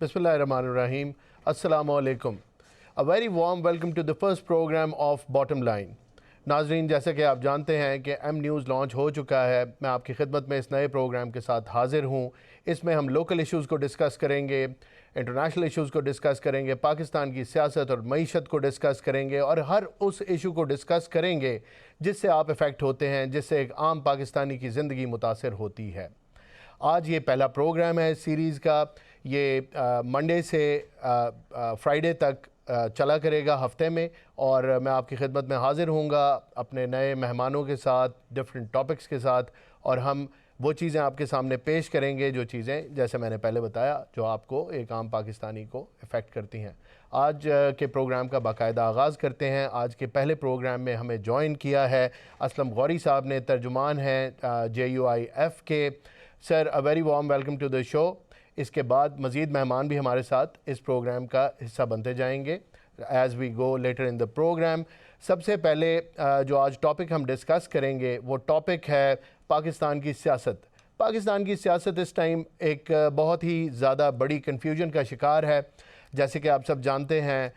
Bismillahirrahmanirrahim. Assalamu alaikum. A very warm welcome to the first program of Bottom Line. नाजरीन, जैसे कि आप जानते हैं कि एम न्यूज़ लॉन्च हो चुका है। मैं आपकी खिदमत में इस नए प्रोग्राम के साथ हाज़िर हूँ। इसमें हम लोकल इश्यूज़ को डिस्कस करेंगे, इंटरनेशनल इश्यूज़ को डिस्कस करेंगे, पाकिस्तान की सियासत और मईशत को डिस्कस करेंगे और हर उस इशू को डिस्कस करेंगे जिससे आप इफ़ेक्ट होते हैं, जिससे एक आम पाकिस्तानी की ज़िंदगी मुतासर होती है। आज ये पहला प्रोग्राम है सीरीज़ का। ये मंडे से फ्राइडे तक चला करेगा हफ्ते में, और मैं आपकी खिदमत में हाज़िर हूँगा अपने नए मेहमानों के साथ, डिफरेंट टॉपिक्स के साथ, और हम वो चीज़ें आपके सामने पेश करेंगे जो चीज़ें, जैसे मैंने पहले बताया, जो आपको एक आम पाकिस्तानी को इफ़ेक्ट करती हैं। आज के प्रोग्राम का बाकायदा आगाज़ करते हैं। आज के पहले प्रोग्राम में हमें जॉइन किया है असलम गौरी साहब ने, तर्जुमान हैं JUIF के। Sir, a very warm welcome to the show. इसके बाद मज़ीद मेहमान भी हमारे साथ इस प्रोग्राम का हिस्सा बनते जाएंगे as we go later in the program. सबसे पहले जो आज टॉपिक हम डिस्कस करेंगे वो टॉपिक है पाकिस्तान की सियासत। पाकिस्तान की सियासत इस टाइम एक बहुत ही ज़्यादा बड़ी कन्फ्यूजन का शिकार है। जैसे कि आप सब जानते हैं,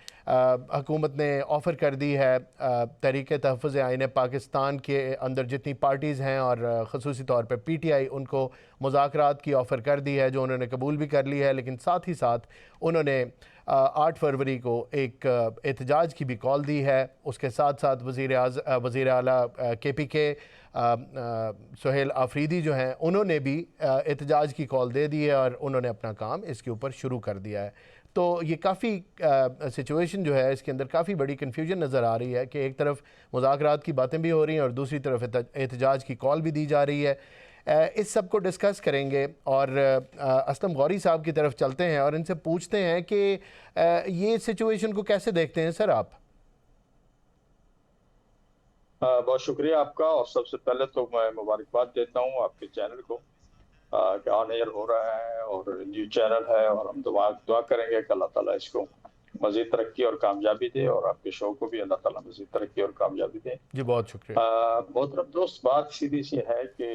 हुकूमत ने ऑफ़र कर दी है तहरीक तहफ़्फ़ुज़ आईन पाकिस्तान के अंदर जितनी पार्टीज़ हैं, और ख़ुसूसी तौर पर PTI, उनको मुज़ाकरात की ऑफ़र कर दी है, जो उन्होंने कबूल भी कर ली है। लेकिन साथ ही साथ उन्होंने 8 फरवरी को एक एहतजाज की भी कॉल दी है। उसके साथ साथ वज़ीर आला KPK सुहेल आफरीदी जो हैं, उन्होंने भी एहतजाज की कॉल दे दी है और उन्होंने अपना काम इसके ऊपर शुरू कर दिया है। तो ये काफ़ी सिचुएशन जो है, इसके अंदर काफ़ी बड़ी कन्फ्यूजन नज़र आ रही है कि एक तरफ मुज़ाकरात की बातें भी हो रही हैं और दूसरी तरफ एहतजाज की कॉल भी दी जा रही है। इस सब को डिस्कस करेंगे और असलम गौरी साहब की तरफ चलते हैं और इनसे पूछते हैं कि ये सिचुएशन को कैसे देखते हैं सर आप? बहुत शुक्रिया आपका। और सबसे पहले तो मैं मुबारकबाद देता हूँ आपके चैनल को कि ऑन एयर हो रहा है और न्यू चैनल है, और हम दुआ करेंगे कि अल्लाह ताला इसको मज़ीद तरक्की और कामयाबी दे, और आपके शो को भी अल्लाह ताला मज़ीद तरक्की और कामयाबी दे। जी, बहुत शुक्रिया। मोहतरम दोस्त, बात सीधी सी है कि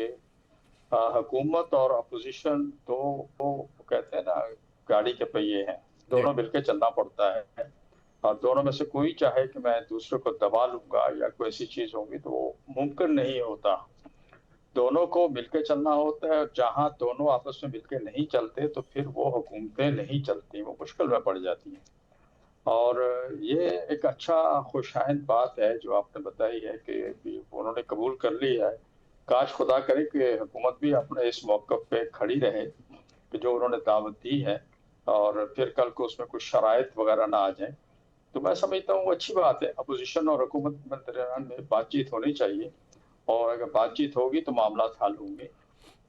हुकूमत और अपोजिशन तो कहते हैं ना, गाड़ी के पहिए हैं, दोनों मिलकर चलना पड़ता है। और दोनों में से कोई चाहे कि मैं दूसरे को दबा लूंगा या कोई ऐसी चीज होगी, तो वो मुमकिन नहीं होता। दोनों को मिलकर चलना होता है, और जहां दोनों आपस में मिलकर नहीं चलते तो फिर वो हुकूमतें नहीं चलती, वो मुश्किल में पड़ जाती हैं। और ये एक अच्छा खुशाइंद बात है जो आपने बताई है कि उन्होंने कबूल कर लिया है। काश खुदा करे कि हुकूमत भी अपने इस मौक़िफ़ पे खड़ी रहे कि जो उन्होंने दावत दी है, और फिर कल को उसमें कुछ शराइत वगैरह ना आ जाए। तो मैं समझता हूँ अच्छी बात है। अपोजिशन और हुकूमत के दरमियान में बातचीत होनी चाहिए, और अगर बातचीत होगी तो मामला हल होंगे।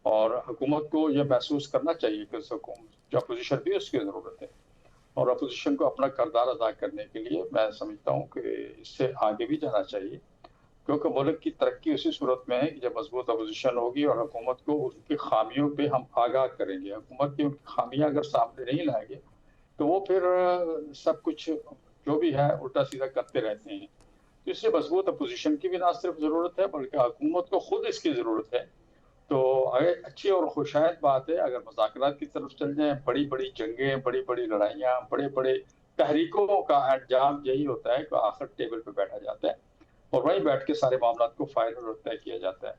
और हुकूमत को यह महसूस करना चाहिए कि जो अपोजिशन भी उसकी ज़रूरत है, और अपोजिशन को अपना किरदार अदा करने के लिए मैं समझता हूँ कि इससे आगे भी जाना चाहिए। क्योंकि मुल्क की तरक्की उसी सूरत में है कि जब मजबूत अपोजिशन होगी और हुकूमत को उसकी खामियों पे हम आगाह करेंगे। हुकूमत की उनकी खामियां अगर सामने नहीं लाएंगे तो वो फिर सब कुछ जो भी है उल्टा सीधा करते रहते हैं। तो इसलिए मजबूत अपोजिशन की भी ना सिर्फ ज़रूरत है, बल्कि हुकूमत को खुद इसकी ज़रूरत है। तो अगर अच्छी और खुशायद बात है अगर मुज़ाकरात की तरफ चल जाएँ। बड़ी बड़ी जंगें, बड़ी बड़ी लड़ाइयाँ, बड़े बड़े तहरीकों का अंजाम यही होता है कि आखिर टेबल पर बैठा जाता है और वहीं बैठ के सारे मामलात को फाइनल और तय किया जाता है।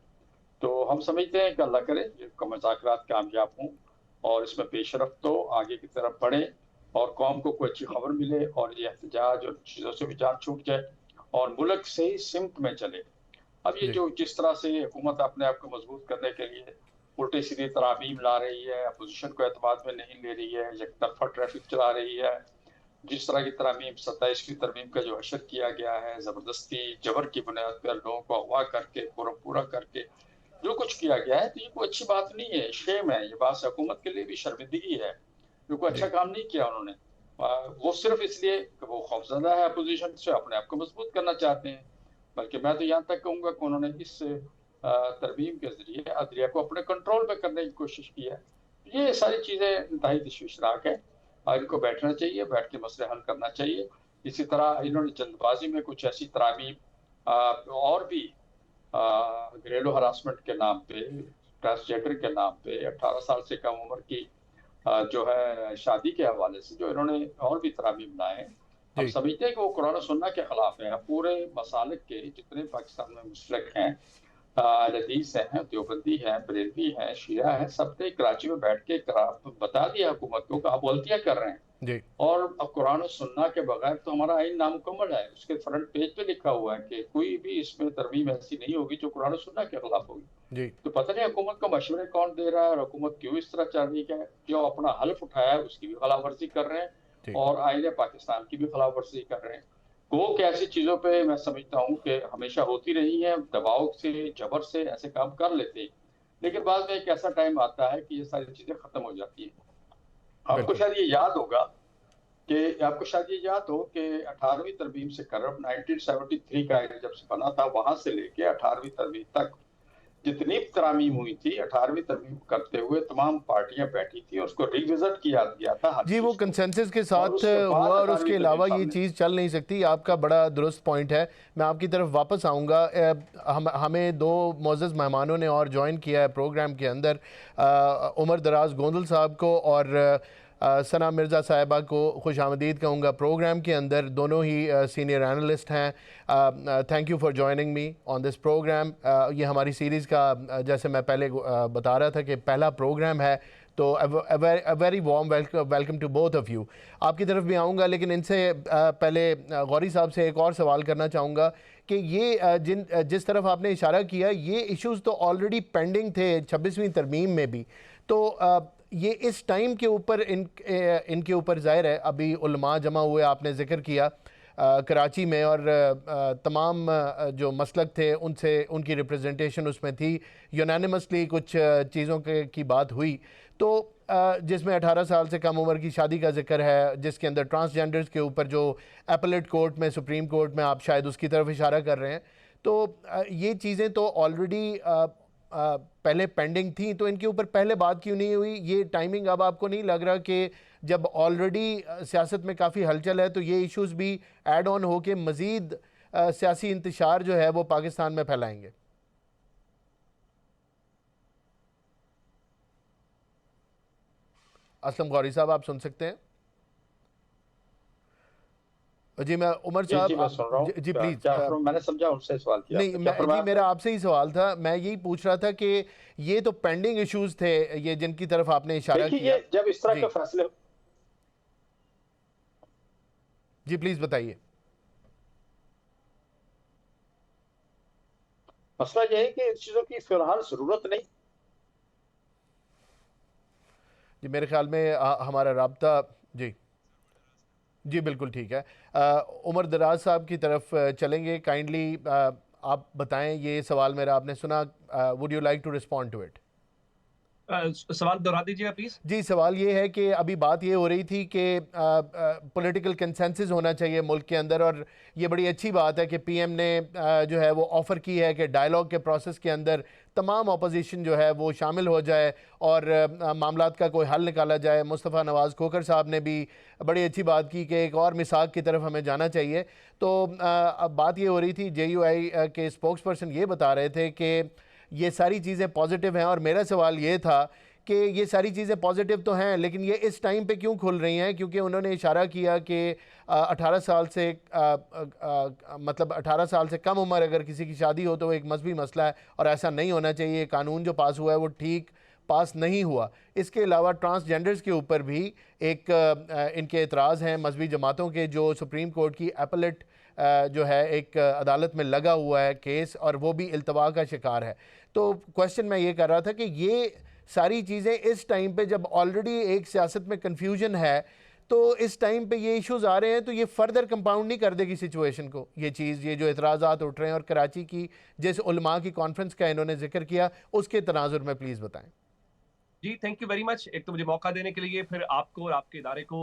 तो हम समझते हैं कि अल्लाह करे ये मुज़ाकरात कामयाब हों और इसमें पेशरफ्त तो आगे की तरफ बढ़े, और कौम को कोई अच्छी खबर मिले, और ये एहतजाज और चीज़ों से भी जान छूट जाए और मुल्क सही सिमत में चले। अब ये जी, जो जिस तरह से हुकूमत अपने आप को मजबूत करने के लिए उल्टे सीधे तरामीम ला रही है, अपोजिशन को एतमाद में नहीं ले रही है, एक तरफा ट्रैफिक चला रही है, जिस तरह की तरमीम 27वीं तरमीम का जो हशर किया गया है, ज़बरदस्ती जबर की बुनियाद पर लोगों को अगवा करके पूरा करके जो कुछ किया गया है, तो ये कोई अच्छी बात नहीं है, शेम है। ये बात हुकूमत के लिए भी शर्मिंदगी है, जो कोई अच्छा जी, काम नहीं किया उन्होंने। वो सिर्फ इसलिए कि वो खौफजदा है अपोजिशन से, अपने आप को मजबूत करना चाहते हैं। बल्कि मैं तो यहाँ तक कहूँगा कि उन्होंने इस तरमीम के ज़रिए अदलिया को अपने कंट्रोल में करने की कोशिश की है। ये सारी चीज़ें इंतहाई तशवीशनाक है, और इनको बैठना चाहिए, बैठ के मसले हल करना चाहिए। इसी तरह इन्होंने जल्दबाजी में कुछ ऐसी तरामीम और भी घरेलू हरासमेंट के नाम पे, ट्रांसजेंडर के नाम पे, 18 साल से कम उम्र की जो है शादी के हवाले से जो इन्होंने और भी तरामीम लाए हैं, हम जी समझते हैं कि वो कुरान और सुन्नत के खिलाफ है। पूरे मसालिक के जितने पाकिस्तान में मुशरिक हैं, लदीस हैं, देवबंदी हैं, बरेलवी हैं, शिया हैं, सबने कराची में बैठ के बता दिया हुकूमत को कि आप गलतियां कर रहे हैं। जी और अब कुरान और सुन्ना के बगैर तो हमारा आइन नामुकम्मल है। उसके फ्रंट पेज पे लिखा हुआ है कि कोई भी इसमें तरमीम ऐसी नहीं होगी जो कुरान और सुन्ना के खिलाफ होगी। जी तो पता नहीं हुकूमत को मशवरे कौन दे रहा है और हुकूमत क्यों इस तरह चल रही है। जो अपना हल्फ उठाया है उसकी भी खिलाफ वर्जी कर रहे हैं जी और आईने पाकिस्तान की भी खिलाफ वर्जी कर रहे हैं। वो कि ऐसी चीजों पे मैं समझता हूँ कि हमेशा होती रही है, दबाव से, जबर से ऐसे काम कर लेते हैं, लेकिन बाद में एक ऐसा टाइम आता है कि ये सारी चीजें खत्म हो जाती है। आपको बिल्कुल शायद ये याद होगा कि आपको शायद ये याद हो कि 18वीं तरमीम से करब 1973 का आइन जब से बना था, वहां से लेके 18वीं तरमीम तक जितनी भी तरामीम हुई थी, 18वीं तरमीम करते हुए तमाम पार्टियां बैठी थी और उसको रिविजिट किया गया था हर जी, वो चीज को। कंसेंसस के और साथ उसके बाद हुआ और 18वीं उसके तरमीम अलावा ये सामने। चीज़ चल नहीं सकती। आपका बड़ा दुरुस्त पॉइंट है। मैं आपकी तरफ वापस आऊँगा। हमें दो मोअज़्ज़ज़ मेहमानों ने और ज्वाइन किया है प्रोग्राम के अंदर, उमर दराज गोंदल साहब को और सना मिर्ज़ा साहिबा को खुशामदीद कहूँगा प्रोग्राम के अंदर। दोनों ही सीनियर एनालिस्ट हैं। Thank you for joining me on this program. ये हमारी सीरीज़ का जैसे मैं पहले बता रहा था कि पहला प्रोग्राम है, तो very warm welcome to both of you. आपकी तरफ भी आऊँगा, लेकिन इनसे पहले गौरी साहब से एक और सवाल करना चाहूँगा कि ये जिस तरफ आपने इशारा किया, ये इश्यूज़ तो ऑलरेडी पेंडिंग थे 26वीं तरमीम में भी। तो ये इस टाइम के ऊपर इनके ऊपर ज़ाहिर है अभी उलमा जमा हुए, आपने ज़िक्र किया कराची में, और तमाम जो मसलक थे उनसे उनकी रिप्रेजेंटेशन उसमें थी। यूनानिमसली कुछ चीज़ों की बात हुई, तो जिसमें 18 साल से कम उम्र की शादी का जिक्र है, जिसके अंदर ट्रांसजेंडर्स के ऊपर जो एपलेट कोर्ट में, सुप्रीम कोर्ट में, आप शायद उसकी तरफ इशारा कर रहे हैं। तो ये चीज़ें तो ऑलरेडी पहले पेंडिंग थी, तो इनके ऊपर पहले बात क्यों नहीं हुई? ये टाइमिंग अब आपको नहीं लग रहा कि जब ऑलरेडी सियासत में काफ़ी हलचल है, तो ये इश्यूज़ भी ऐड ऑन होके मज़ीद सियासी इंतशार जो है वो पाकिस्तान में फैलाएंगे? असलम गौरी साहब, आप सुन सकते हैं? जी, मैं उमर जी साहब जी, मैं सुन रहा हूँ। जी प्लीज़। मैंने समझा उनसे सवाल किया नहीं, आपने, क्या मैं जी फरमाया मेरा आपने? आपसे ही सवाल था। मैं यही पूछ रहा था कि ये तो पेंडिंग इश्यूज़ थे, ये जिनकी तरफ आपने इशारा देखिए, किया। ये जब इस तरह जी के फैसले, जी प्लीज़ बताइए। मसला ये है कि इन चीजों की फिलहाल जरूरत नहीं। जी मेरे ख्याल में हमारा राब्ता, जी जी बिल्कुल ठीक है। उमर दराज साहब की तरफ चलेंगे। काइंडली आप बताएं, ये सवाल मेरा आपने सुना। Would you like to respond to it? सवाल दोहरा दीजिएगा प्लीज। जी, सवाल ये है कि अभी बात ये हो रही थी कि पॉलिटिकल कंसेंसस होना चाहिए मुल्क के अंदर, और ये बड़ी अच्छी बात है कि पीएम ने जो है वो ऑफ़र की है कि डायलॉग के प्रोसेस के अंदर तमाम अपोजिशन जो है वो शामिल हो जाए और मामलात का कोई हल निकाला जाए। मुस्तफ़ा नवाज़ खोखर साहब ने भी बड़ी अच्छी बात की कि एक और मिसाक की तरफ हमें जाना चाहिए। तो अब बात ये हो रही थी, JUI के स्पोक्स पर्सन ये बता रहे थे कि ये सारी चीज़ें पॉजिटिव हैं, और मेरा सवाल ये था कि ये सारी चीज़ें पॉजिटिव तो हैं, लेकिन ये इस टाइम पे क्यों खुल रही हैं? क्योंकि उन्होंने इशारा किया कि 18 साल से मतलब 18 साल से कम उम्र अगर किसी की शादी हो तो वो एक मजहबी मसला है और ऐसा नहीं होना चाहिए। कानून जो पास हुआ है वो ठीक पास नहीं हुआ। इसके अलावा ट्रांसजेंडर्स के ऊपर भी एक इनके एतराज़ हैं मजहबी जमातों के, जो सुप्रीम कोर्ट की एपलेट जो है एक अदालत में लगा हुआ है केस, और वो भी इल्तवा का शिकार है। तो क्वेश्चन मैं ये कर रहा था कि ये सारी चीज़ें इस टाइम पे जब ऑलरेडी एक सियासत में कन्फ्यूजन है, तो इस टाइम पे ये इश्यूज आ रहे हैं, तो ये फर्दर कंपाउंड नहीं कर देगी सिचुएशन को ये चीज़, ये जो एतराज़ात उठ रहे हैं? और कराची की जिस उलमा की कॉन्फ्रेंस का इन्होंने जिक्र किया, उसके तनाजुर में प्लीज़ बताएं। जी थैंक यू वेरी मच, एक तो मुझे मौका देने के लिए, फिर आपको और आपके इदारे को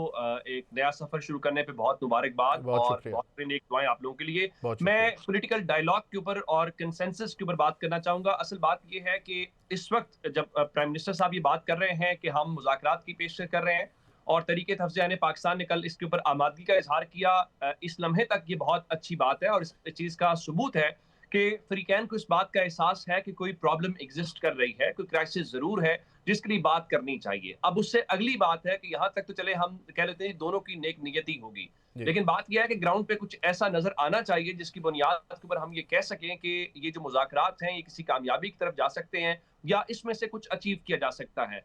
एक नया सफर शुरू करने पे बहुत मुबारकबाद बहुत और शुक्रिया। बहुत नेक दुआएं आप लोगों के लिए। बहुत मैं शुक्रिया। पॉलिटिकल डायलॉग के ऊपर और कंसेंसस के ऊपर बात करना चाहूंगा। असल बात यह है कि इस वक्त जब प्राइम मिनिस्टर साहब ये बात कर रहे हैं कि हम मुज़ाकरात की पेशकश कर रहे हैं और तरीके तफज़े ने पाकिस्तान ने कल इसके ऊपर आमादगी का इजहार किया, इस लम्हे तक ये बहुत अच्छी बात है और इस चीज़ का सबूत है कि फ्रीकैन को इस बात का एहसास है कि कोई प्रॉब्लम एग्जिस्ट कर रही है, कोई क्राइसिस जरूर है जिसके लिए बात करनी चाहिए। अब उससे अगली बात है कि यहाँ तक तो चले हम कह लेते हैं दोनों की नेक नियति होगी, जी। लेकिन बात यह है कि ग्राउंड पे कुछ ऐसा नजर आना चाहिए जिसकी बुनियाद के ऊपर हम ये कह सकें कि ये जो मुज़ाकरात हैं ये किसी कामयाबी की तरफ जा सकते हैं या इसमें से कुछ अचीव किया जा सकता है।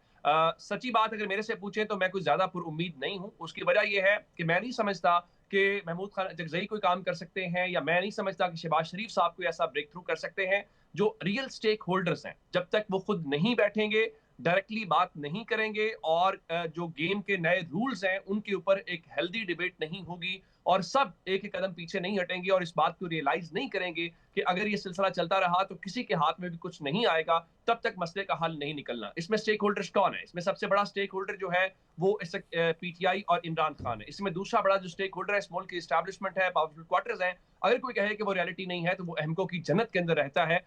सच्ची बात अगर मेरे से पूछें तो मैं कुछ ज्यादा पुरुम्मीद नहीं हूँ। उसकी वजह यह है कि मैं नहीं समझता कि महमूद खान जगजई कोई काम कर सकते हैं, या मैं नहीं समझता कि शहबाज शरीफ साहब कोई ऐसा ब्रेक थ्रू कर सकते हैं। जो रियल स्टेक होल्डर्स हैं, जब तक वो खुद नहीं बैठेंगे, डायरेक्टली बात नहीं करेंगे और जो गेम के नए रूल्स हैं उनके ऊपर एक हेल्दी डिबेट नहीं होगी और सब एक एक कदम पीछे नहीं हटेंगे और इस बात को रियलाइज नहीं करेंगे कि अगर ये सिलसिला चलता रहा तो किसी के हाथ में भी कुछ नहीं आएगा, तब तक मसले का हल नहीं निकलना। इसमें स्टेक होल्डर्स कौन है? इसमें सबसे बड़ा स्टेक होल्डर जो है वो पीटीआई और इमरान खान है। इसमें दूसरा बड़ा जो स्टेक होल्डर है स्मॉल की एस्टैब्लिशमेंट है, पावरफुल क्वार्टर्स हैं। अगर कोई कहे कि वो रियलिटी नहीं है तो वो अहमको की जन्नत के अंदर रहता है।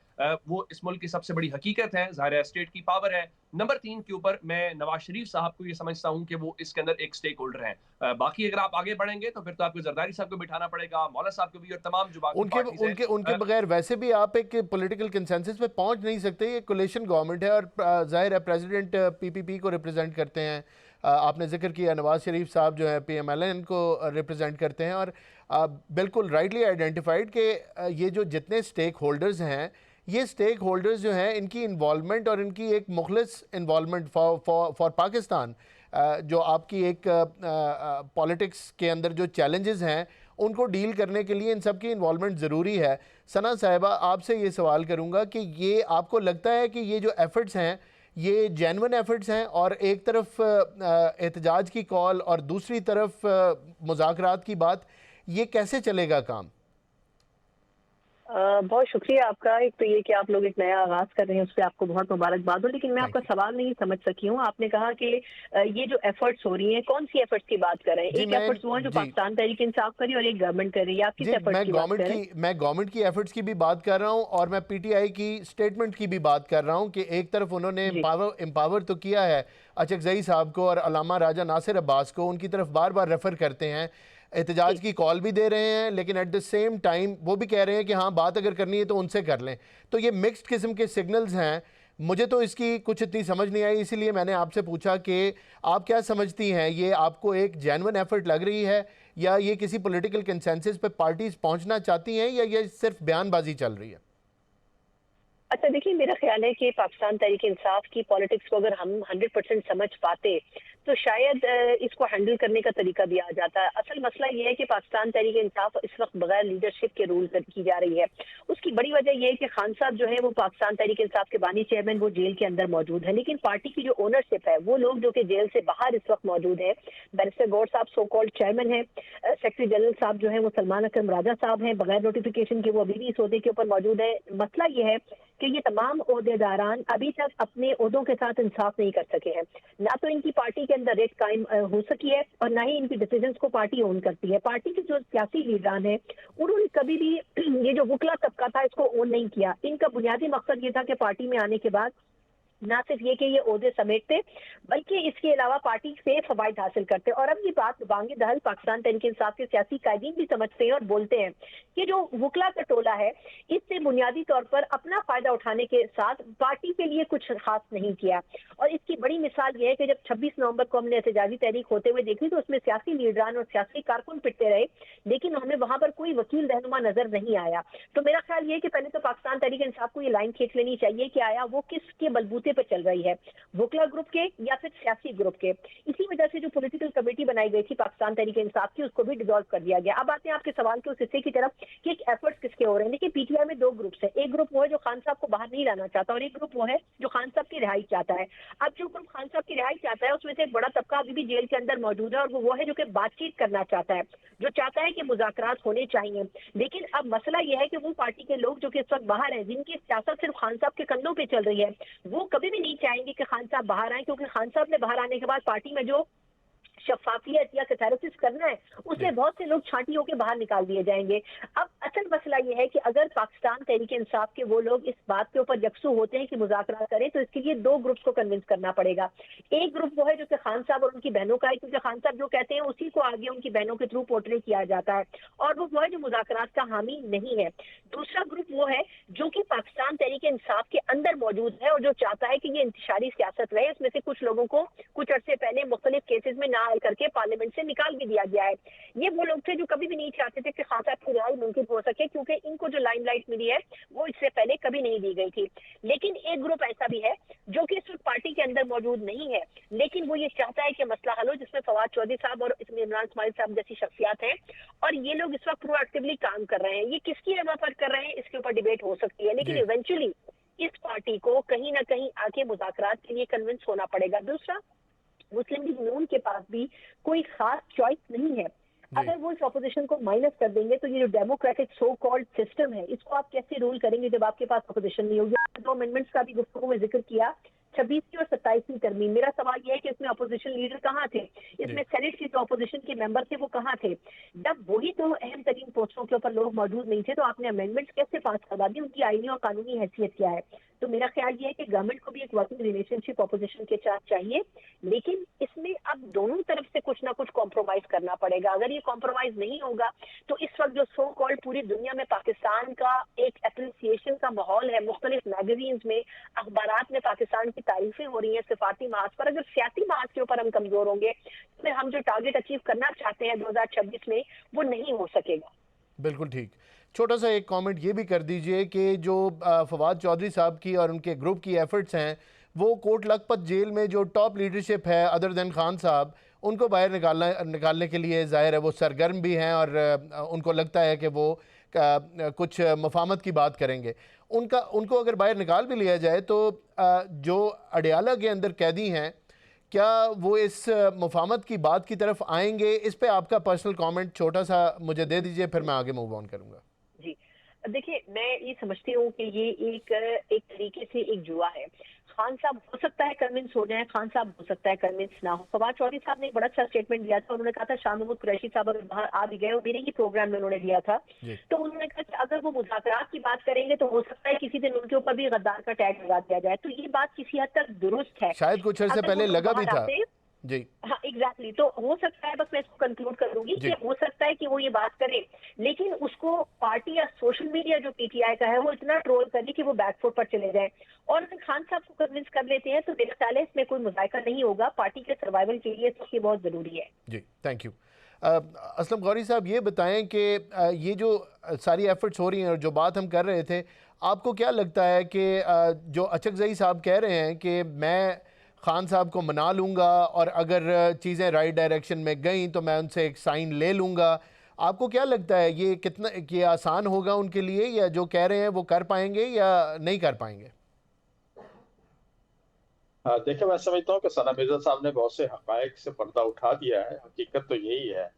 वो इस मुल्क की सबसे बड़ी हकीकत है, ज़ाहिर है स्टेट की पावर है। नंबर 3 के ऊपर मैं नवाज शरीफ साहब को ये समझता हूँ कि वो इसके अंदर एक स्टेक होल्डर हैं। बाकी अगर आप आगे बढ़ेंगे तो फिर तो आपको जरदारी साहब को बिठाना पड़ेगा, मौला साहब को भी, और तमाम जो बाकी उनके पार्टीज हैं। उनके उनके बगैर वैसे भी आप एक पॉलिटिकल कंसेंसस पे पहुंच नहीं सकते। ये कोलिशन गवर्नमेंट है और जाहिर है प्रेसिडेंट पीपीपी को रिप्रेजेंट करते हैं। आपने जिक्र किया नवाज शरीफ साहब जो है पीएमएलएन को रिप्रेजेंट करते हैं, और बिल्कुल राइटली आइडेंटिफाइड कि ये जो जितने स्टेक होल्डर्स हैं, ये स्टेक होल्डर्स जो हैं इनकी इन्वॉल्वमेंट और इनकी एक मुखलिस इन्वॉल्वमेंट फॉर पाकिस्तान, जो आपकी एक पॉलिटिक्स के अंदर जो चैलेंजेस हैं उनको डील करने के लिए इन सब की इन्वॉल्वमेंट ज़रूरी है। सना साहिबा, आपसे ये सवाल करूँगा कि ये आपको लगता है कि ये जो एफ़र्ट्स हैं ये जेन्युइन एफ़र्ट्स हैं, और एक तरफ एहतजाज की कॉल और दूसरी तरफ मुज़ाकरात की बात, ये कैसे चलेगा काम? बहुत शुक्रिया आपका। एक तो ये कि आप लोग एक नया आगाज कर रहे हैं, उस पर आपको बहुत मुबारकबाद हो। लेकिन मैं आपका सवाल नहीं समझ सकी हूँ। आपने कहा कि ये जो एफर्ट्स हो रही हैं, कौन सी एफर्ट्स की बात कर रहे हैं? एक एफर्ट्स वो है जो पाकिस्तान तहरीक इंसाफ कर रही है और एक गवर्नमेंट कर रही है। आप किस एफर्ट्स की बात कर रहे हैं? मैं गवर्नमेंट की एफर्ट्स की भी बात कर रहा हूँ और मैं पीटीआई की स्टेटमेंट की भी बात कर रहा हूँ कि एक तरफ उन्होंने एम्पावर तो किया है अचकजई साहब को और अलामा राजा नासिर अब्बास को, उनकी तरफ बार बार रेफर करते हैं, एहतजाज की कॉल भी दे रहे हैं, लेकिन एट द सेम टाइम वो भी कह रहे हैं कि हाँ बात अगर करनी है तो उनसे कर लें। तो ये मिक्स्ड किस्म के सिग्नल्स हैं। मुझे तो इसकी कुछ इतनी समझ नहीं आई, इसीलिए मैंने आपसे पूछा कि आप क्या समझती हैं, ये आपको एक जेन्युइन एफर्ट लग रही है या ये किसी पॉलिटिकल कंसेंसस पे पार्टीज पहुंचना चाहती हैं, या ये सिर्फ बयानबाजी चल रही है? अच्छा, देखिए, मेरा ख्याल है कि पाकिस्तान तहरीक इंसाफ की पॉलिटिक्स को अगर हम 100% समझ पाते तो शायद इसको हैंडल करने का तरीका भी आ जाता है। असल मसला ये है कि पाकिस्तान तहरीक इंसाफ इस वक्त बगैर लीडरशिप के रूल की जा रही है। उसकी बड़ी वजह यह है कि खान साहब जो है वो पाकिस्तान तहरीक इंसाफ के बानी चेयरमैन, वो जेल के अंदर मौजूद है, लेकिन पार्टी की जो ओनरशिप है वो लोग जो कि जेल से बाहर इस वक्त मौजूद है। बैरिस्टर गौर साहब सो कॉल्ड चेयरमैन है, सेक्रेटरी जनरल साहब जो है वो सलमान अकरम राजा साहब हैं, बगैर नोटिफिकेशन के वो अभी भी इस ओहदे के ऊपर मौजूद है। मसला ये है कि ये तमाम ओहदेदारान अभी तक अपने ओहदों के साथ इंसाफ नहीं कर सके हैं। ना तो इनकी पार्टी के अंदर रेट कायम हो सकी है और ना ही इनकी डिसीजंस को पार्टी ओन करती है। पार्टी के जो सियासी लीडरान है उन्होंने कभी भी ये जो वुकला तबका था इसको ओन नहीं किया। इनका बुनियादी मकसद ये था कि पार्टी में आने के बाद ना सिर्फ ये कि ये ओहदे समेटते, बल्कि इसके अलावा पार्टी से फवायद हासिल करते। और अब ये बात बांगे दहल पाकिस्तान तहरीक इंसाफ के सियासी कायदीन भी समझते हैं और बोलते हैं कि जो वुकला का टोला है इससे बुनियादी तौर पर अपना फायदा उठाने के साथ पार्टी के लिए कुछ खास नहीं किया। और इसकी बड़ी मिसाल ये है कि जब 26 नवंबर को हमने एहतजाजी तहरीक होते हुए देखी तो उसमें सियासी लीडरान और सियासी कारकुन पिटते रहे, लेकिन हमें वहां पर कोई वकील रहनुमा नजर नहीं आया। तो मेरा ख्याल ये कि पहले तो पाकिस्तान तहरीक इंसाफ को ये लाइन खींच लेनी चाहिए कि आया वो किसके बलबूते पे चल रही है, वुकला ग्रुप के या फिर सियासी ग्रुप के। इसी वजह से जो पॉलिटिकल कमेटी बनाई गई थी पाकिस्तान तहरीक इंसाफ की, उसको भी डिसॉल्व कर दिया गया। अब आते हैं आपके सवाल के उस हिस्से की तरफ कि एक एफर्ट्स किसके हो रहे हैं। देखिए, पीटीआई में दो ग्रुप्स हैं। एक ग्रुप वो है जो खान साहब को बाहर नहीं लाना चाहता और एक ग्रुप वो है जो खान साहब की रिहाई चाहता है। अब जो ग्रुप खान साहब की रिहाई चाहता है उसमें से एक बड़ा तबका अभी भी जेल के अंदर मौजूद है और वो है जो कि बातचीत करना चाहता है, जो चाहता है कि मुज़ाकरात होने चाहिए। लेकिन अब मसला यह है कि वो पार्टी के लोग जो कि इस वक्त बाहर हैं, जिनकी सियासत सिर्फ खान साहब के कंधों पे चल रही है, वो कभी भी नहीं चाहेंगे कि खान साहब बाहर आए, क्योंकि खान साहब ने बाहर आने के बाद पार्टी में जो शफाफियत या कैथारसिस करना है, उसमें बहुत से लोग छांटी होकर बाहर निकाल दिए जाएंगे। अब असल मसला ये है कि अगर पाकिस्तान तहरीक इंसाफ के वो लोग इस बात के ऊपर यकसू होते हैं कि मुज़ाकरा करें, तो इसके लिए दो ग्रुप्स को कन्विंस करना पड़ेगा। एक ग्रुप वो है जो कि खान साहब और उनकी बहनों का है, क्योंकि खान साहब जो कहते हैं उसी को आगे उनकी बहनों के थ्रू पोर्ट्रे किया जाता है, और वो है जो मुज़ाकरात का हामी नहीं है। दूसरा ग्रुप वो है जो कि पाकिस्तान तहरीक इंसाफ के अंदर मौजूद है और जो चाहता है कि ये इंतशारी सियासत रहे। इसमें से कुछ लोगों को कुछ अरसे पहले मुख्तलिफ केसेस में ना करके पार्लियामेंट से निकाल भी दिया गया है। ये वो लोग थे जो कभी भी नहीं चाहते थे कि खान साहब की रिहाई मुमकिन हो सके, क्योंकि इनको जो लाइमलाइट मिली है वो इससे पहले कभी नहीं दी गई थी। लेकिन एक ग्रुप ऐसा भी है जो कि इस वक्त पार्टी के अंदर मौजूद नहीं है, लेकिन वो ये चाहता है कि मसला हल हो, जिसमें फवाद चौधरी साहब और इसमें इमरान इस्माइल साहब जैसी शख्सियात हैं, और ये लोग इस वक्त प्रोएक्टिवली काम कर रहे हैं। ये किसकी रवा पर कर रहे हैं इसके ऊपर डिबेट हो सकती है, लेकिन इवेंचुअली इस पार्टी को कहीं ना कहीं आके मुज़ाकरात के लिए कन्विंस होना पड़ेगा। दूसरा, मुस्लिम लीग नून के पास भी कोई खास चॉइस नहीं है। अगर वो इस ऑपोजिशन को माइनस कर देंगे तो ये जो डेमोक्रेटिक सो कॉल्ड सिस्टम है, इसको आप कैसे रूल करेंगे जब आपके पास ऑपोजिशन नहीं होगी। दो अमेंडमेंट्स का भी गुफ्तगू में जिक्र किया, 26वीं और 27वीं तरमीम। मेरा सवाल यह है कि इसमें अपोजिशन लीडर कहाँ थे, इसमें सेनेट की जो अपोजिशन के मेंबर थे वो कहाँ थे। जब वही तो अहम तरीन पोस्टों के ऊपर लोग मौजूद नहीं थे, तो आपने अमेंडमेंट्स कैसे पास करवा दी, उनकी आईनी और कानूनी हैसियत क्या है। तो मेरा ख्याल ये है कि गवर्नमेंट को भी एक वर्किंग रिलेशनशिप अपोजिशन के साथ चाहिए, लेकिन इसमें अब दोनों तरफ से कुछ ना कुछ कॉम्प्रोमाइज करना पड़ेगा। अगर ये कॉम्प्रोमाइज नहीं होगा तो इस वक्त जो सो कॉल्ड पूरी दुनिया में पाकिस्तान का एक अप्रिसिएशन का माहौल है, मुख्तलिफ मैगजीन्स में, अखबारात में पाकिस्तान की तारीफें हो रही हैं सिफाती महाज पर, अगर सियासी महाज के ऊपर हम कमजोर होंगे तो फिर हम जो टारगेट अचीव करना चाहते हैं 2026 में वो नहीं हो सकेगा। बिल्कुल ठीक। छोटा सा एक कमेंट ये भी कर दीजिए कि जो फवाद चौधरी साहब की और उनके ग्रुप की एफर्ट्स हैं, वो कोट लखपत जेल में जो टॉप लीडरशिप है अदर दैन खान साहब, उनको बाहर निकालने के लिए ज़ाहिर है वो सरगर्म भी हैं और उनको लगता है कि वो कुछ मफामत की बात करेंगे। उनको अगर बाहर निकाल भी लिया जाए तो जो अडयाला के अंदर कैदी हैं, क्या वो इस मफामत की बात की तरफ आएंगे? इस पे आपका पर्सनल कमेंट छोटा सा मुझे दे दीजिए, फिर मैं आगे मूव ऑन करूंगा। जी देखिए, मैं ये समझती हूँ कि ये एक तरीके से एक जुआ है। खान साहब हो सकता है कन्विंस हो जाए, खान साहब हो सकता है कन्विंस ना हो। फवाद चौधरी साहब ने एक बड़ा अच्छा स्टेटमेंट दिया था, उन्होंने कहा था शाह महमूद कुरैशी साहब अगर बाहर आ भी गए, और मेरे ही प्रोग्राम में उन्होंने दिया था, तो उन्होंने कहा कि अगर वो मुज़ाकरात की बात करेंगे तो हो सकता है किसी दिन उनके ऊपर भी गद्दार का टैग लगा दिया जाए। तो ये बात किसी हद तक दुरुस्त है, शायद कुछ अर्से पहले लगा भी था जी। हाँ एग्जैक्टली, तो हो सकता है, बस मैं इसको कंक्लूड कर दूंगी कि हो सकता है कि वो ये बात करे, लेकिन उसको पार्टी या सोशल मीडिया जो पीटीआई का है वो इतना ट्रोल करे कि वो बैकफुट पर चले जाए। और अगर खान साहब को कन्विंस कर लेते हैं तो मेरे ख्याल है इसमें कोई मुज़ायका नहीं होगा। पार्टी के सर्वाइवल के लिए तो ये बहुत जरूरी है। जी, थैंक यू। असलम गौरी साहब, ये बताएं कि ये जो सारी एफर्ट्स हो रही हैं और जो बात हम कर रहे थे, आपको क्या लगता है कि जो अचकज़ई साहब कह रहे हैं कि मैं खान साहब को मना लूँगा और अगर चीज़ें राइट डायरेक्शन में गई तो मैं उनसे एक साइन ले लूँगा, आपको क्या लगता है ये कितना ये आसान होगा उनके लिए, या जो कह रहे हैं वो कर पाएंगे या नहीं कर पाएंगे? देखिए, मैं समझता हूँ कि सना मिर्जा साहब ने बहुत से हकायक से पर्दा उठा दिया है, हकीकत तो यही है।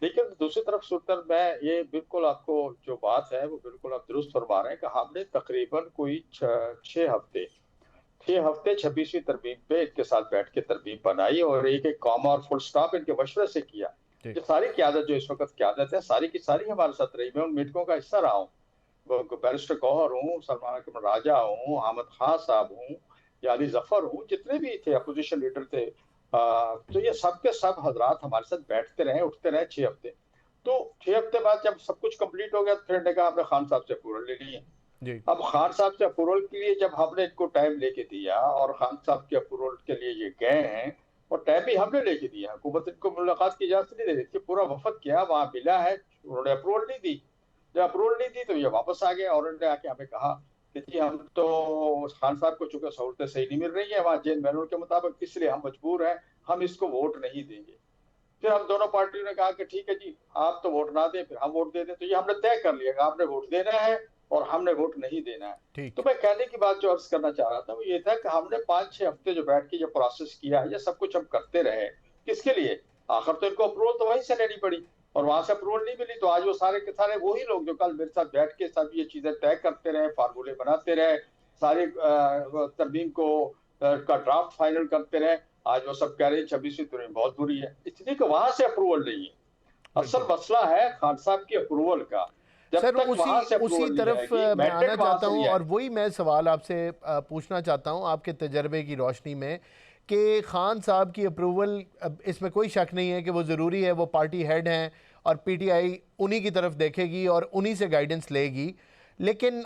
लेकिन दूसरी तरफ सुनकर मैं ये बिल्कुल आपको जो बात है वो बिल्कुल आप दुरुस्त फरमा रहे हैं कि हमने तकरीबन कोई 6 हफ्ते 26वीं तरमीम पे इनके साथ बैठ के तरमीम बनाई और एक एक कॉमा और फुल स्टॉप इनके मशवरे से किया। ये सारी क़यादत जो इस वक्त क़यादत है, सारी की सारी हमारे साथ रही। मैं उन मीटिंगों का हिस्सा रहा हूँ, बैरिस्टर गौहर हूँ, सलमान अकबर राजा हूँ, अहमद खान साहब हूँ या अली जफर हूँ, जितने भी थे अपोजिशन लीडर थे, तो ये सब के सब हजरात हमारे साथ बैठते रहे, उठते रहे 6 हफ्ते। तो 6 हफ्ते बाद जब सब कुछ कंप्लीट हो गया तो फिर कहा हमने खान साहब से अप्रूवल ले लिए। अब खान साहब से अप्रूवल के लिए जब हमने इनको टाइम लेके दिया और खान साहब के अप्रूवल के लिए ये गए हैं और टाइम भी हमने लेके दिया, हुकूमत इनको मुलाकात की इजाजत नहीं दे रही थी, पूरा वफद किया, वहाँ मिला है, उन्होंने अप्रूवल नहीं दी। जब अप्रूवल नहीं दी तो ये वापस आ गए और उन्होंने आके हमें कहा कि जी हम तो खान साहब को चूंकि सहूलतें सही नहीं मिल रही है वहाँ जेल मैनुअल के मुताबिक, इसलिए हम मजबूर हैं, हम इसको वोट नहीं देंगे। फिर हम दोनों पार्टियों ने कहा कि ठीक है जी, आप तो वोट ना दें, फिर हम वोट दे दें। तो ये हमने तय कर लिया, आपने वोट देना है और हमने वोट नहीं देना है। तो मैं कहने की बात जो अर्ज करना चाह रहा था वो ये था कि हमने 5-6 हफ्ते जो बैठ के जो प्रोसेस किया है, ये सब कुछ हम करते रहे, किसके लिए? आखिर तो इनको अप्रूवल तो वहीं से लेनी पड़ी और वहां से अप्रूवल नहीं मिली तो आज वो सारे के सारे वही लोग जो कल मेरे साथ बैठ के सब ये चीजें तय करते रहे, फार्मूले बनाते रहे, सारे तरमीम को का ड्राफ्ट फाइनल करते रहे, आज वो सब कह रहे हैं 26वीं तुरीन बहुत बुरी है, इसलिए कि वहां से अप्रूवल नहीं है। असल मसला है खान साहब की अप्रूवल का। जब सर तक वहां से उसी अप्रूवल नहीं तरफ आएगी, मैं मैंडेट आना वहां चाहता से हूं नहीं और आएगी। वही मैं सवाल आपसे पूछना चाहता हूं आपके तजर्बे की रोशनी में कि खान साहब की अप्रूवल, इसमें कोई शक नहीं है कि वो ज़रूरी है, वो पार्टी हेड हैं और पीटीआई उन्हीं की तरफ देखेगी और उन्हीं से गाइडेंस लेगी, लेकिन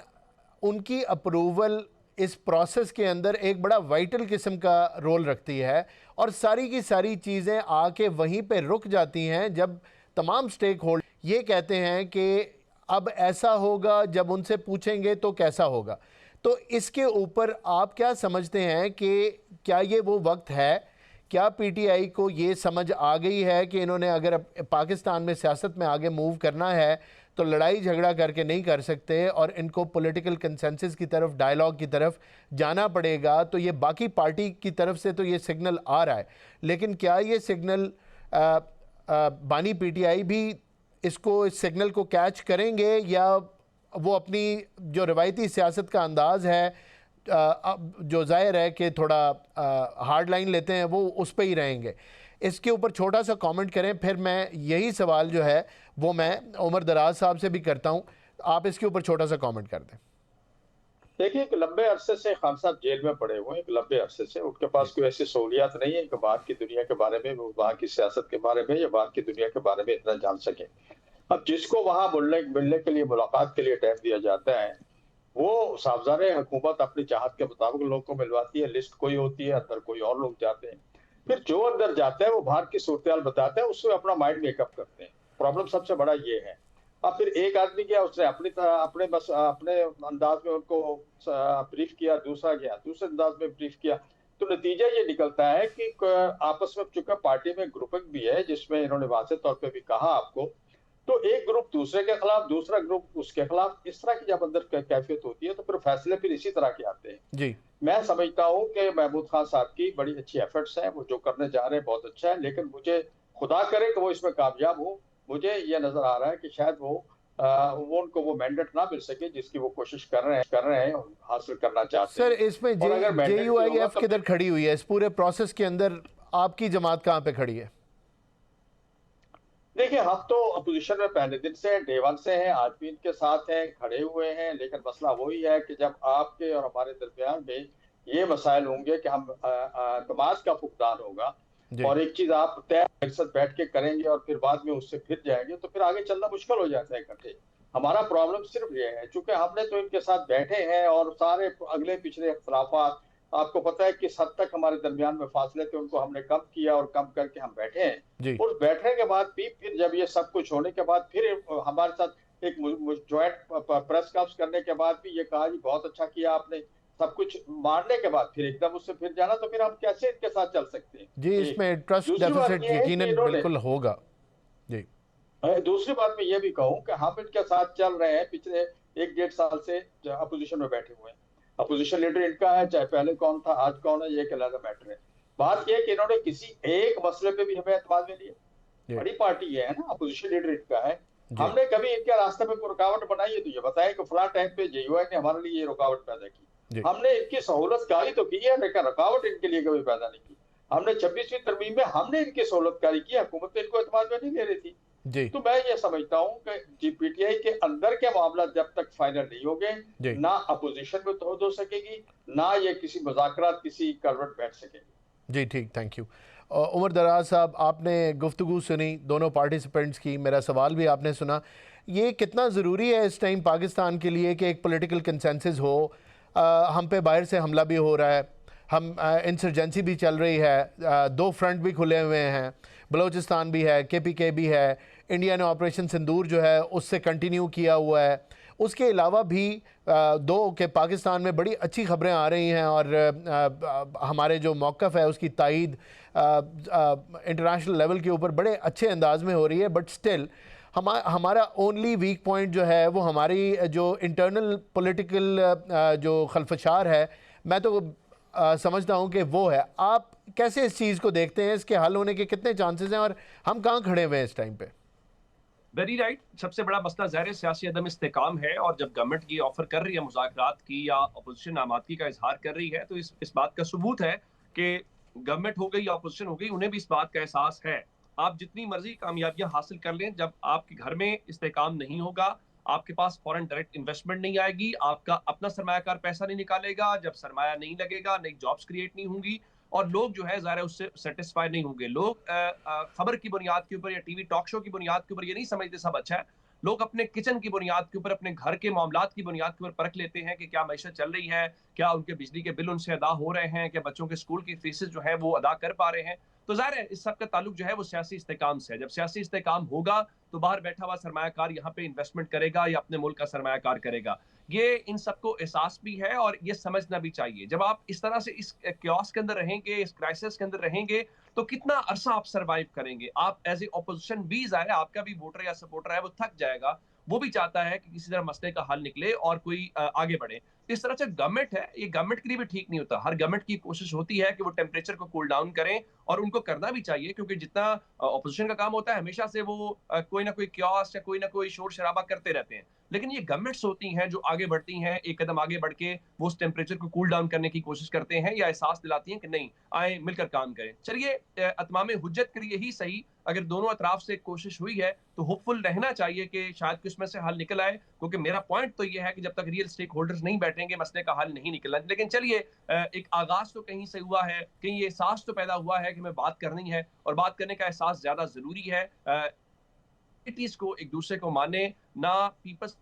उनकी अप्रूवल इस प्रोसेस के अंदर एक बड़ा वाइटल किस्म का रोल रखती है और सारी की सारी चीज़ें आके वहीं पे रुक जाती हैं जब तमाम स्टेक होल्डर ये कहते हैं कि अब ऐसा होगा, जब उनसे पूछेंगे तो कैसा होगा। तो इसके ऊपर आप क्या समझते हैं कि क्या ये वो वक्त है, क्या पीटीआई को ये समझ आ गई है कि इन्होंने अगर पाकिस्तान में सियासत में आगे मूव करना है तो लड़ाई झगड़ा करके नहीं कर सकते और इनको पॉलिटिकल कंसेंसस की तरफ, डायलॉग की तरफ जाना पड़ेगा? तो ये बाकी पार्टी की तरफ से तो ये सिग्नल आ रहा है, लेकिन क्या ये सिग्नल बानी पीटीआई भी इसको, इस सिग्नल को कैच करेंगे या वो अपनी जो रवायती सियासत का अंदाज़ है जो जाहिर है कि थोड़ा हार्ड लाइन लेते हैं, वो उस पर ही रहेंगे? इसके ऊपर छोटा सा कमेंट करें, फिर मैं यही सवाल जो है वो मैं उमर दराज साहब से भी करता हूं, आप इसके ऊपर छोटा सा कमेंट कर दें। देखिए, एक लंबे अरसे से खान साहब जेल में पड़े हुए हैं, एक लंबे अरसे से उनके पास कोई ऐसी सहूलियात नहीं है कि बाहर की दुनिया के बारे में, वो बाहर की सियासत के बारे में या बाहर की दुनिया के बारे में इतना जान सके। अब जिसको वहां मिलने के लिए, मुलाकात के लिए टाइम दिया जाता है, वो सावधान हुकूमत अपनी चाहत के मुताबिक लोगों को मिलवाती है, लिस्ट कोई होती है, अंदर कोई और लोग जाते हैं, फिर जो अंदर जाता है वो बाहर की सूरत बताते हैं, उससे अपना माइंड मेकअप करते हैं। प्रॉब्लम सबसे बड़ा ये है। अब फिर एक आदमी गया, उसने अपने अंदाज में उनको ब्रीफ किया, दूसरा गया दूसरे अंदाज में ब्रीफ किया, तो नतीजा ये निकलता है कि आपस में, चूंकि पार्टी में ग्रुपिंग भी है जिसमें इन्होंने वाज़ेह तौर पे भी कहा आपको, तो एक ग्रुप दूसरे के खिलाफ, दूसरा ग्रुप उसके खिलाफ, इस तरह की जब अंदर कैफियत होती है तो फिर फैसले फिर इसी तरह के आते हैं जी। मैं समझता हूँ कि महमूद खान साहब की बड़ी अच्छी एफर्ट्स हैं, वो जो करने जा रहे हैं बहुत अच्छा है, लेकिन मुझे खुदा करे कि वो इसमें कामयाब हो। मुझे ये नजर आ रहा है कि शायद वो उनको वो मैंडेट ना मिल सके जिसकी वो कोशिश कर रहे हैं और हासिल करना चाहते सर हैं। इसमें और अगर mandate नहीं होगा JUIF तो किधर खड़ी हुई है इस पूरे प्रोसेस के अंदर? आपकी जमात कहाँ पे खड़ी है? देखिए, हम तो अपोजिशन में पहले दिन से, डे वन से हैं, आज भी इनके साथ हैं, खड़े हुए हैं, लेकिन मसला वही है कि जब आपके और हमारे दरमियान में ये मसाइल होंगे कि हम तमाश का फुकदान होगा और एक चीज आप तय मकसद बैठ के करेंगे और फिर बाद में उससे फिर जाएंगे तो फिर आगे चलना मुश्किल हो जाता है इकट्ठे। हमारा प्रॉब्लम सिर्फ ये है, चूंकि हमने तो इनके साथ बैठे हैं और सारे अगले पिछले इख्तलाफात, आपको पता है किस हद तक हमारे दरमियान में फासले थे, उनको हमने कम किया और कम करके हम बैठे हैं। उस बैठने के बाद भी फिर जब ये सब कुछ होने के बाद फिर हमारे साथ एक ज्वाइंट प्रेस कॉन्फ्रेंस करने के बाद भी ये कहा जी बहुत अच्छा किया आपने, सब कुछ मारने के बाद फिर एकदम उससे फिर जाना, तो फिर हम कैसे इनके साथ चल सकते हैं? जी, इसमें ट्रस्ट डेफिसिट यकीनन बिल्कुल होगा। जी, दूसरी बात मैं ये भी कहूँ कि हम इनके साथ चल रहे हैं पिछले 1-1.5 साल से, अपोजिशन में बैठे हुए हैं। अपोजिशन लीडर इनका है, चाहे पहले कौन था आज कौन है, ये एक अलग मैटर है। बात यह कि इन्होंने किसी एक मसले पे भी हमें एतमाद में लिया। बड़ी पार्टी है ना, अपोजिशन लीडर इनका है, हमने कभी इनके रास्ते में कोई रुकावट बनाई है तो ये बताया कि फलां टाइम पे JUI ने हमारे लिए ये रुकावट पैदा की। हमने इनकी सहूलतकारी तो की है, लेकिन रुकावट इनके लिए कभी पैदा नहीं की। हमने 26वीं तरमीम में हमने इनकी सहूलतकारी की, हुकूमत इनको एतमाद में नहीं ले रही थी। तो मैं ये समझता हूँ कि PTI के अंदर के मामला जब तक फाइनल नहीं होंगे, ना अपोजिशन में तोड़ हो सकेगी, ना ये किसी मुज़ाकरात, किसी करवट बैठ सकेगी। जी ठीक, थैंक यू। उमर दराज साहब, आपने गुफ्तगू सुनी दोनों पार्टिसिपेंट्स की, मेरा सवाल भी आपने सुना। ये कितना ज़रूरी है इस टाइम पाकिस्तान के लिए कि एक पॉलिटिकल कंसेंसस हो? हम पे बाहर से हमला भी हो रहा है, हम इंसर्जेंसी भी चल रही है, 2 फ्रंट भी खुले हुए हैं, बलूचिस्तान भी है, KPK भी है, इंडिया ने ऑपरेशन सिंदूर जो है उससे कंटिन्यू किया हुआ है। उसके अलावा भी के पाकिस्तान में बड़ी अच्छी खबरें आ रही हैं और हमारे जो मौक़िफ़ है उसकी तायीद इंटरनेशनल लेवल के ऊपर बड़े अच्छे अंदाज में हो रही है। बट स्टिल हमारा ओनली वीक पॉइंट जो है वो हमारी जो इंटरनल पॉलिटिकल जो खलफशार है, मैं तो समझता हूँ कि वो है। आप कैसे इस चीज़ को देखते हैं? इसके हल होने के कितने चांसेस हैं और हम कहाँ खड़े हुए हैं इस टाइम पे? Very right. सबसे बड़ा मसला ज़ाहिर सियासी अदम इस्तेकाम है, और जब गवर्नमेंट ये ऑफर कर रही है मुज़ाकरात की या अपोजिशन आमादगी का इजहार कर रही है, तो इस बात का सबूत है कि गवर्नमेंट हो गई या अपोजिशन हो गई, उन्हें भी इस बात का एहसास है। आप जितनी मर्जी कामयाबियां हासिल कर लें, जब आपके घर में इस्तेहकाम नहीं होगा, आपके पास फॉरेन डायरेक्ट इन्वेस्टमेंट नहीं आएगी, आपका अपना सरमायाकार पैसा नहीं निकालेगा, जब सरमाया नहीं लगेगा, नई जॉब्स क्रिएट नहीं होंगी और लोग जो है ज़ाहिर है उससे सेटिस्फाइड नहीं होंगे। लोग खबर की बुनियाद के ऊपर या टीवी टॉक शो की बुनियाद के ऊपर ये नहीं समझते सब अच्छा है। लोग अपने किचन की बुनियाद के ऊपर, अपने घर के मामलात की बुनियाद के ऊपर परख लेते हैं कि क्या मईशत चल रही है, क्या उनके बिजली के बिल उनसे अदा हो रहे हैं, क्या बच्चों के स्कूल की फीसेस जो है वो अदा कर पा रहे हैं। तो ज़ाहिर है इस सब का ताल्लुक जो है वो सियासी इस्तेहकाम से है। जब सियासी इस्तेहकाम होगा तो बाहर बैठा हुआ सरमायाकार यहाँ पे इन्वेस्टमेंट करेगा या अपने मुल्क का सरमायाकार करेगा। ये इन सबको एहसास भी है और ये समझना भी चाहिए। जब आप इस तरह से इस क्योस के अंदर रहेंगे, इस क्राइसिस के अंदर रहेंगे, तो कितना अरसा आप सर्वाइव करेंगे। आप एज ए ऑपोजिशन भी, ज़ाहिर है आपका भी वोटर या सपोर्टर है वो थक जाएगा। वो भी चाहता है कि किसी तरह मसले का हल निकले और कोई आगे बढ़े। इस तरह से गवर्नमेंट है, ये गवर्नमेंट के लिए भी ठीक नहीं होता। हर गवर्नमेंट की कोशिश होती है कि वो टेम्परेचर को कूल डाउन करें और उनको करना भी चाहिए, क्योंकि जितना ऑपोजिशन का काम होता है हमेशा से वो कोई ना कोई क्योस या कोई ना कोई शोर शराबा करते रहते हैं। लेकिन ये गवर्नमेंट्स होती हैं जो आगे बढ़ती हैं, एक कदम आगे बढ़ के वो उस टेम्परेचर को कूल डाउन करने की कोशिश करते हैं या एहसास दिलाती हैं कि नहीं, आए मिलकर काम करें। चलिए अतमाम हुज्जत के लिए ही सही, अगर दोनों अतराफ से कोशिश हुई है तो होपफुल रहना चाहिए कि शायद किसमें से हल निकल आए, क्योंकि मेरा पॉइंट तो ये है कि जब तक रियल स्टेक होल्डर्स नहीं बैठेंगे मसले का हल नहीं निकलना। लेकिन चलिए एक आगाज तो कहीं से हुआ है, कहीं ये एहसास तो पैदा हुआ है कि हमें बात करनी है और बात करने का एहसास ज्यादा जरूरी है। पार्टीज को एक दूसरे को माने ना, पीपल्स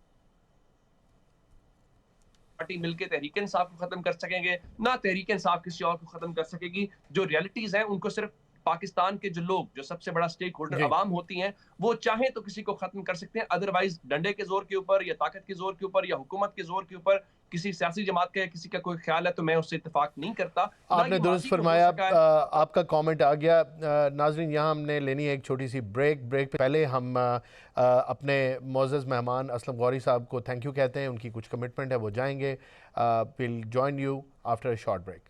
पार्टी मिलकर तहरीक इंसाफ को खत्म कर सकेंगे, ना तहरीक इंसाफ किसी और को खत्म कर सकेगी। जो रियलिटीज हैं उनको सिर्फ पाकिस्तान के जो लोग, जो सबसे बड़ा स्टेक होल्डर अवाम होती हैं, वो चाहें तो किसी को खत्म कर सकते हैं। अदरवाइज डंडे के जोर के ऊपर या ताकत के जोर के ऊपर या हुकूमत के जोर के ऊपर किसी सियासी जमात का किसी का कोई ख्याल है तो मैं उससे इत्तेफाक नहीं करता। आपने दुरुस्त फरमाया, आपका कमेंट आ गया। नाजरीन, यहाँ हमने लेनी है एक छोटी सी ब्रेक। ब्रेक पहले हम अपने मोअज़्ज़ज़ मेहमान असलम गौरी साहब को थैंक यू कहते हैं। उनकी कुछ कमिटमेंट है, वो जाएंगे। Will join you after a short break.